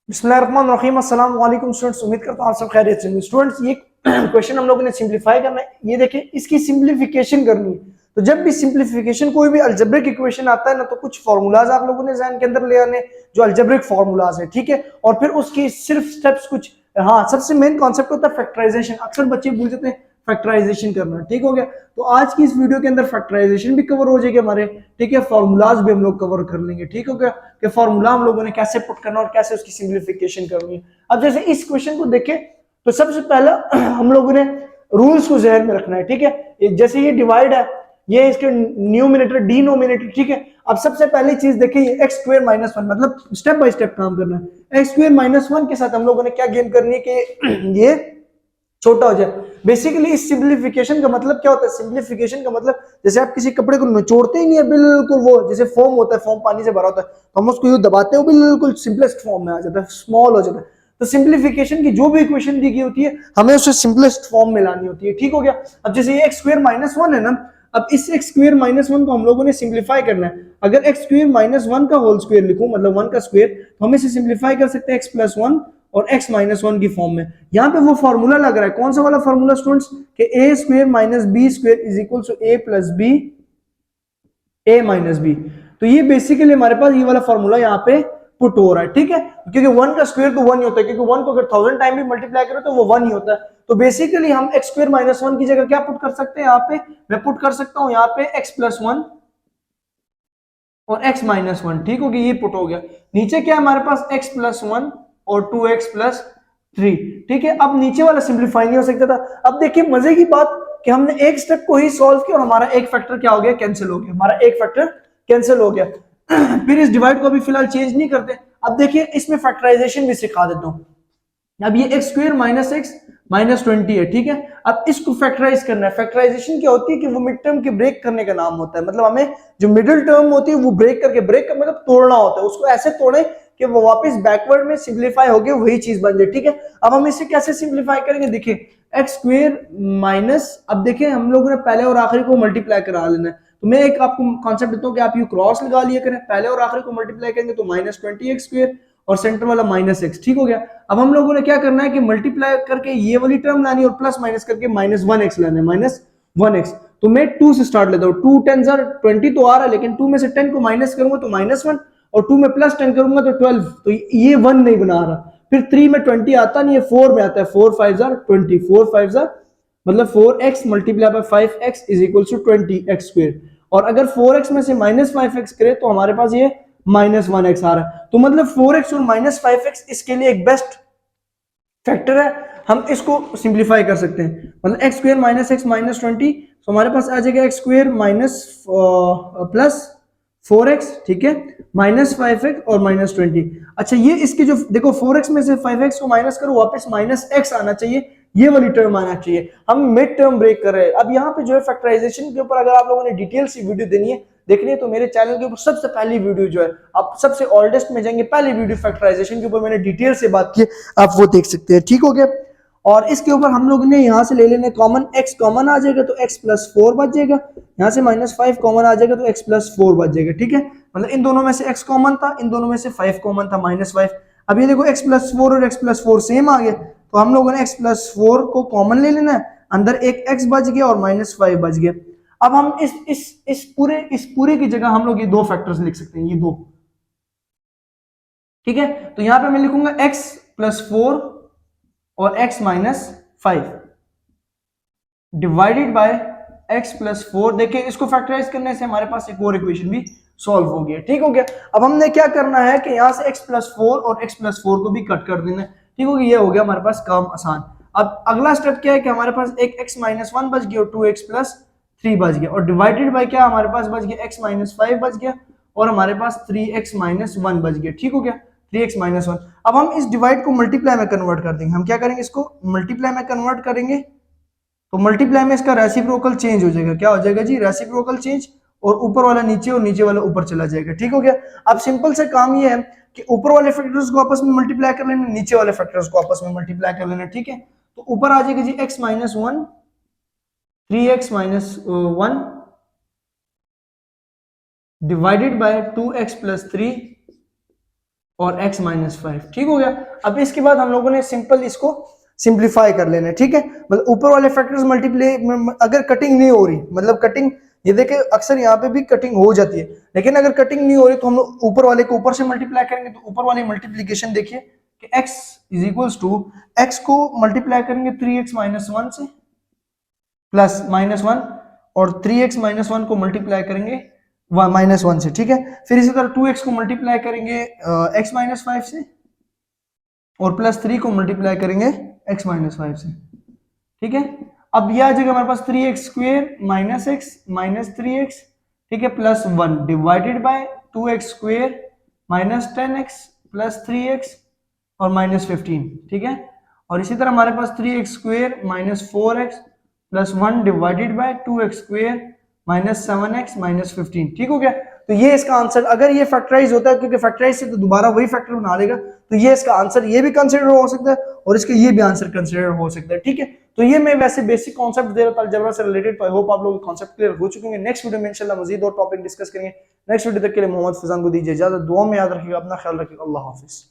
बिस्मिल्लाहिर्रहमानिर्रहीम अस्सलाम वालेकुम स्टूडेंट्स, उम्मीद करता हूँ आप सब खैरियत से होंगे। स्टूडेंट्स, ये क्वेश्चन हम लोगों ने सिंप्लीफाई करना है। ये देखिए, इसकी सिंप्लीफिकेशन करनी है। तो जब भी सिंप्लीफिकेशन कोई भी अलजेब्रिक इक्वेशन आता है ना, तो कुछ फार्मूलाज आप लोगों ने ज़हन के अंदर ले आने, जो अलजेब्रिक फार्मूलाज है, ठीक है। और फिर उसकी सिर्फ स्टेप्स कुछ, हाँ, सबसे मेन कॉन्सेप्ट होता है फैक्टराइजेशन। अक्सर बच्चे भूल जाते हैं फैक्टराइजेशन करना, ठीक हो गया। तो आज की इस वीडियो के अंदर फैक्टराइजेशन भी कवर हो जाएगी हमारे, ठीक है। फार्मूलाज भी हम लोग कवर कर लेंगे, ठीक हो गया, कि फार्मूला हम लोगों ने कैसे पुट करना और कैसे उसकी सिंप्लीफिकेशन करनी है। अब जैसे इस क्वेश्चन को देखें, तो सबसे पहला हम लोगों ने रूल्स को जहन में रखना है, ठीक है। जैसे ये डिवाइड है, ये इसके न्यूमिनेटर डिनोमिनेटर, ठीक है। अब सबसे पहली चीज देखिए, ये एक्स स्क्वायर माइनस वन, मतलब स्टेप बाय स्टेप काम करना है। एक्स स्क्वायर माइनस वन के साथ हम लोगों ने क्या गेन करनी है कि ये छोटा हो जाए। बेसिकली इस सिंप्लीफिकेशन का मतलब क्या होता है? सिंप्लीफिकेशन का मतलब, जैसे आप किसी कपड़े को निचोड़ते ही नहीं है बिल्कुल, वो जैसे फोम होता है, फोम पानी से भरा होता है, तो हम उसको यूं दबाते हो बिल्कुल सिंपलेस्ट फॉर्म में आ जाता है, स्मॉल हो जाता है। तो सिंप्लीफिकेशन की जो भी इक्वेशन दी गई होती है, हमें उसे सिंपलेस्ट फॉर्म में लानी होती है, ठीक हो गया। अब जैसे ये एक्स स्क्वायर माइनस वन है ना, अब इस एक्स स्क्वायर माइनस वन को हम लोगों ने सिंप्लीफाई करना है। अगर एक्स स्क्वायर माइनस वन का होल स्क्वायर लिखूं, मतलब वन का स्क्वायर, तो हम इसे सिंप्लीफाई कर सकते हैं एक्स प्लस वन और x माइनस वन की फॉर्म में। यहां पे वो फॉर्मूला लग रहा है, कौन सा वाला फॉर्मूला स्टूडेंट्स, कि A square minus B square is equal to A plus B, A minus B. तो ये बेसिकली हमारे पास ये वाला फॉर्मूला यहाँ पे पुट हो रहा है, ठीक है। क्योंकि वन का स्क्वायर तो वन ही होता है, क्योंकि वन को अगर 1000 टाइम भी मल्टीप्लाई करो तो वो वन ही होता है। तो बेसिकली हम एक्स स्क्वायर माइनस वन की जगह क्या पुट कर सकते हैं? यहाँ पे मैं पुट कर सकता हूँ यहाँ पे एक्स प्लस वन और x माइनस वन, ठीक हो गया, ये पुट हो गया। नीचे क्या है हमारे पास? x प्लस वन और 2x प्लस थ्री, ठीक है। अब नीचे वाला सिंप्लीफाई नहीं हो सकता था। अब देखिए मजे की बात कि हमने एक स्टेप को ही सॉल्व किया और हमारा एक फैक्टर क्या हो गया? कैंसिल हो गया, हमारा एक फैक्टर कैंसिल हो गया। फिर इस डिवाइड को अभी फिलहाल चेंज नहीं करते। अब देखिए इसमें फैक्टराइजेशन भी सिखा देता हूँ। अब ये x square minus x minus 20 है, ठीक है। अब इसको फैक्टराइज करना है। फैक्टराइजेशन क्या होती है कि वो मिड टर्म के ब्रेक करने का नाम होता है। मतलब हमें जो मिडिल टर्म होती है वो ब्रेक करके, ब्रेक का मतलब तोड़ना होता है, उसको ऐसे तोड़े कि वो वापस बैकवर्ड में सिंप्लीफाई हो गया, वही चीज बन जाए, ठीक है। अब हम इसे कैसे सिंप्लीफाई करेंगे? देखिए एक्स स्क्वायर माइनस, अब देखिए हम लोगों ने पहले और आखिरी को मल्टीप्लाई करा लेना है। तो मैं एक आपको कॉन्सेप्ट देता हूँ कि आप यू क्रॉस लगा लिया करें, पहले और आखिरी को मल्टीप्लाई करेंगे तो माइनस 20 एक्स स्क्वायर और सेंटर वाला माइनस एक्स, ठीक हो गया। अब हम लोगों ने क्या करना है कि मल्टीप्लाई करके ये वाली टर्म लानी और प्लस माइनस करके माइनस वन एक्स लाना है, माइनस वन एक्स। तो मैं टू से स्टार्ट लेता हूँ, टू टेन 20 तो आ रहा है, लेकिन टू में से 10 को माइनस करूंगा तो माइनस वन, और टू में प्लस 10 करूंगा तो 12, तो ये वन नहीं बना रहा। फिर थ्री में 20 आता नहीं है, फोर में आता है, फोर फाइव जार 20, फोर फाइव जार मतलब 4x multiply by 5x is equal to 20x square. और अगर 4x में से माइनस 5x करे तो हमारे पास ये माइनस 1x आ रहा है। तो मतलब 4x और माइनस 5x इसके लिए एक बेस्ट फैक्टर है, हम इसको सिंप्लीफाई कर सकते हैं। मतलब x square minus x minus 20, तो हमारे पास आ जाएगा x square minus plus 4x, ठीक है, माइनस 5x और माइनस 20। अच्छा, ये इसके जो देखो 4x में से 5x को माइनस करो, वापस माइनस x आना चाहिए, ये वाली टर्म आना चाहिए। हम मिड टर्म ब्रेक कर रहे हैं। अब यहाँ पे जो है फैक्टराइजेशन के ऊपर अगर आप लोगों ने डिटेल सी वीडियो देनी है, देखनी है, तो मेरे चैनल के ऊपर सबसे पहली वीडियो जो है, आप सबसे ओल्डेस्ट में जाएंगे, पहली वीडियो फैक्टराइजेशन के ऊपर मैंने डिटेल से बात की, आप वो देख सकते हैं, ठीक हो गया। और इसके ऊपर हम लोग ने यहाँ से ले लेने कॉमन, x कॉमन आ जाएगा तो x प्लस फोर बच जाएगा, यहाँ से माइनस फाइव कॉमन आ जाएगा तो x प्लस फोर बच जाएगा, ठीक है। मतलब इन दोनों में से x कॉमन था, इन दोनों में से 5 कॉमन था, माइनस फाइव। अब ये देखो x प्लस फोर और x प्लस फोर सेम आ गया, तो हम लोगों ने x प्लस फोर को कॉमन ले लेना है, अंदर एक x बच गया और माइनस फाइव बच गया। अब हम इस पूरे की जगह हम लोग ये दो फैक्टर्स लिख सकते हैं, ये दो, ठीक है। तो यहां पे मैं लिखूंगा x प्लस फोर और x minus five divided by x plus four. देखिए इसको फैक्टराइज करने से हमारे पास एक और इक्वेशन भी सॉल्व हो गया, ठीक हो गया। अब हमने क्या करना है कि यहां से x प्लस फोर और x प्लस फोर को भी कट कर देना है, ठीक हो गया। ये हो गया हमारे पास काम आसान। अब अगला स्टेप क्या है कि हमारे पास एक x माइनस वन बच गया और टू एक्स प्लस थ्री बच गया, और डिवाइडेड बाय क्या हमारे पास बच गया? x माइनस फाइव बच गया और हमारे पास थ्री एक्स माइनस वन बच गया, ठीक हो गया, थ्री एक्स माइनस वन। अब हम इस डिवाइड को मल्टीप्लाई में कन्वर्ट कर देंगे। हम क्या करेंगे? इसको मल्टीप्लाई में कन्वर्ट करेंगे, तो मल्टीप्लाई में इसका रेसिप्रोकल चेंज हो जाएगा। क्या हो जाएगा जी? रेसिप्रोकल चेंज, और ऊपर वाला नीचे और नीचे वाला ऊपर चला जाएगा, ठीक हो गया। अब सिंपल से काम ये है कि ऊपर वाले फैक्टर्स को आपस में मल्टीप्लाई कर लेना, नीचे वाले फैक्टर्स को आपस में मल्टीप्लाई कर लेना, ठीक है। तो ऊपर आ जाएगा G X minus one, three X minus one divided by two X plus three और x माइनस 5। ठीक हो गया। अब इसके बाद हम लोगों ने सिंपल इसको सिंप्लीफाई कर लेना है। ठीक है, मतलब ऊपर वाले फैक्टर्स मल्टीप्लाई, अगर कटिंग नहीं हो रही, मतलब कटिंग, ये देखे अक्सर यहाँ पे भी कटिंग हो जाती है, लेकिन अगर कटिंग नहीं हो रही तो हम लोग ऊपर वाले को ऊपर से मल्टीप्लाई करेंगे। तो ऊपर वाली मल्टीप्लीकेशन देखिए कि x is equals to, x को मल्टीप्लाई करेंगे 3x माइनस 1 से प्लस माइनस 1, और 3x माइनस 1 को मल्टीप्लाई करेंगे माइनस 1 से। ठीक है, फिर इसी तरह 2x को मल्टीप्लाई करेंगे x माइनस 5 से, और प्लस 3 को मल्टीप्लाई करेंगे x माइनस 5 से। ठीक है, अब यह आ जाएगा हमारे पास 3x square minus x minus 3x, ठीक है, plus 1 divided by 2x square minus 10x plus 3x और माइनस 15। ठीक है, और इसी तरह हमारे पास 3x square minus 4x plus 1 divided by 2x square minus 7x minus 15। ठीक हो गया। तो ये इसका आंसर, अगर ये फैक्टराइज होता है, क्योंकि फैक्टराइज से तो दोबारा वही फैक्टर बना लेगा, तो ये इसका आंसर ये भी कंसिडर हो सकता है और इसके ये भी आंसर कंसिडर हो सकता है। ठीक है, तो ये मैं वैसे बेसिक कॉन्सेप्ट दे रहा था अलजेब्रा से रिलेटेड, तो आई होप आप लोग कॉन्सेप्ट क्लियर हो चुके हैं। नेक्स्ट वीडियो में इंशाल्लाह मजीद और टॉपिक डिस्कस करेंगे। नेक्स्ट वीडियो तक के लिए मोहम्मद फैजान को दीजिए इजाजत, दुआ में याद रखिएगा, अपना ख्याल रखिएगा, अल्लाह हाफिज।